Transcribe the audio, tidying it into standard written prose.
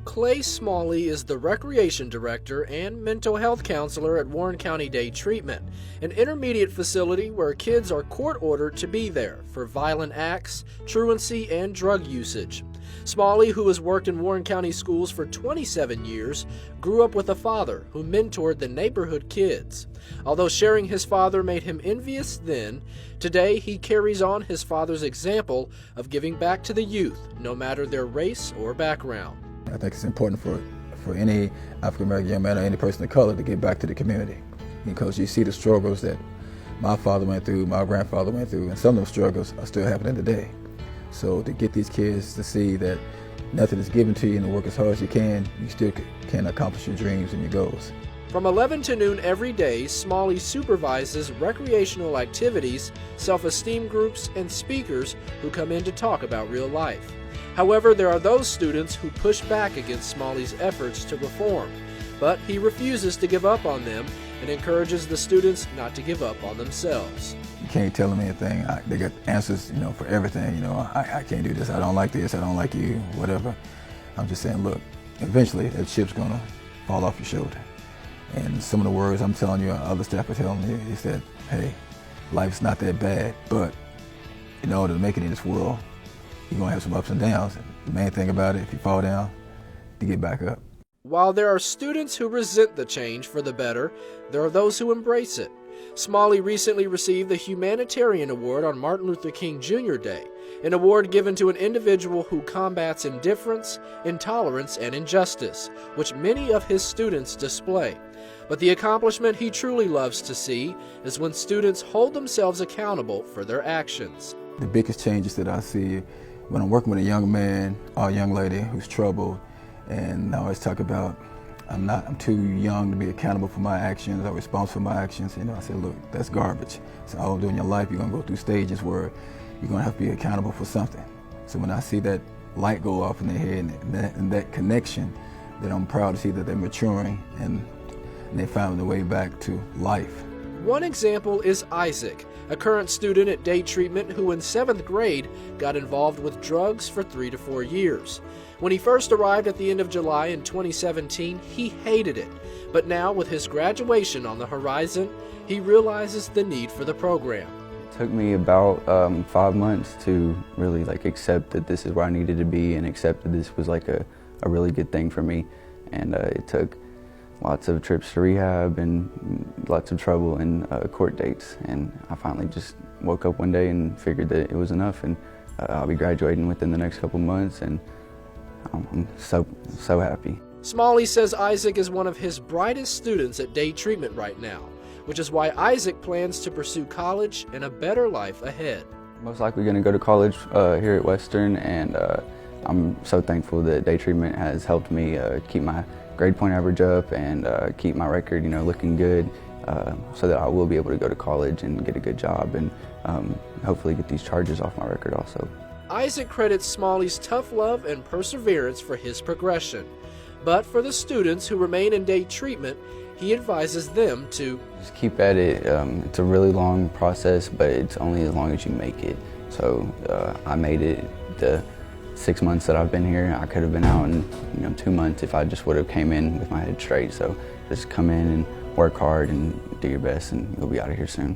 Clay Smalley is the recreation director and mental health counselor at Warren County Day Treatment, an intermediate facility where kids are court-ordered to be there for violent acts, truancy, and drug usage. Smalley, who has worked in Warren County schools for 27 years, grew up with a father who mentored the neighborhood kids. Although sharing his father made him envious then, today he carries on his father's example of giving back to the youth, no matter their race or background. I think it's important for any African-American young man or any person of color to give back to the community, because you see the struggles that my father went through, my grandfather went through, and some of those struggles are still happening today. So to get these kids to see that nothing is given to you and to work as hard as you still can accomplish your dreams and your goals. From 11 to noon every day, Smalley supervises recreational activities, self-esteem groups, and speakers who come in to talk about real life. However, there are those students who push back against Smalley's efforts to reform, but he refuses to give up on them and encourages the students not to give up on themselves. You can't tell them anything. They got answers, for everything. I can't do this. I don't like this. I don't like you. Whatever. I'm just saying, look, eventually that chip's gonna fall off your shoulder. And some of the words I'm telling you, other staff are telling you, is that, hey, life's not that bad, but in order to make it in this world, you're gonna have some ups and downs. And the main thing about it, if you fall down, to get back up. While there are students who resent the change for the better, there are those who embrace it. Smalley recently received the Humanitarian Award on Martin Luther King Jr. Day, an award given to an individual who combats indifference, intolerance, and injustice, which many of his students display. But the accomplishment he truly loves to see is when students hold themselves accountable for their actions. The biggest changes that I see when I'm working with a young man or a young lady who's troubled, and I always talk about I'm too young to be accountable for my actions or responsible for my actions. I say, look, that's garbage. So all during your life, you're gonna go through stages where you're gonna have to be accountable for something. So when I see that light go off in their head and that connection, then I'm proud to see that they're maturing and they found their way back to life. One example is Isaac, a current student at Day Treatment who in 7th grade got involved with drugs for 3 to 4 years. When he first arrived at the end of July in 2017, he hated it. But now, with his graduation on the horizon, he realizes the need for the program. It took me about 5 months to really accept that this is where I needed to be and accept that this was a really good thing for me. And it took lots of trips to rehab and lots of trouble and court dates. And I finally just woke up one day and figured that it was enough, and I'll be graduating within the next couple months, and I'm so happy. Smalley says Isaac is one of his brightest students at Day Treatment right now, which is why Isaac plans to pursue college and a better life ahead. Most likely going to go to college here at Western, and I'm so thankful that Day Treatment has helped me keep my grade point average up and keep my record, looking good, so that I will be able to go to college and get a good job and hopefully get these charges off my record also. Isaac credits Smalley's tough love and perseverance for his progression. But for the students who remain in Day Treatment, he advises them to just keep at it. It's a really long process, but it's only as long as you make it. So I made it the 6 months that I've been here. I could have been out in 2 months if I just would have came in with my head straight. So just come in and work hard and do your best, and you'll be out of here soon.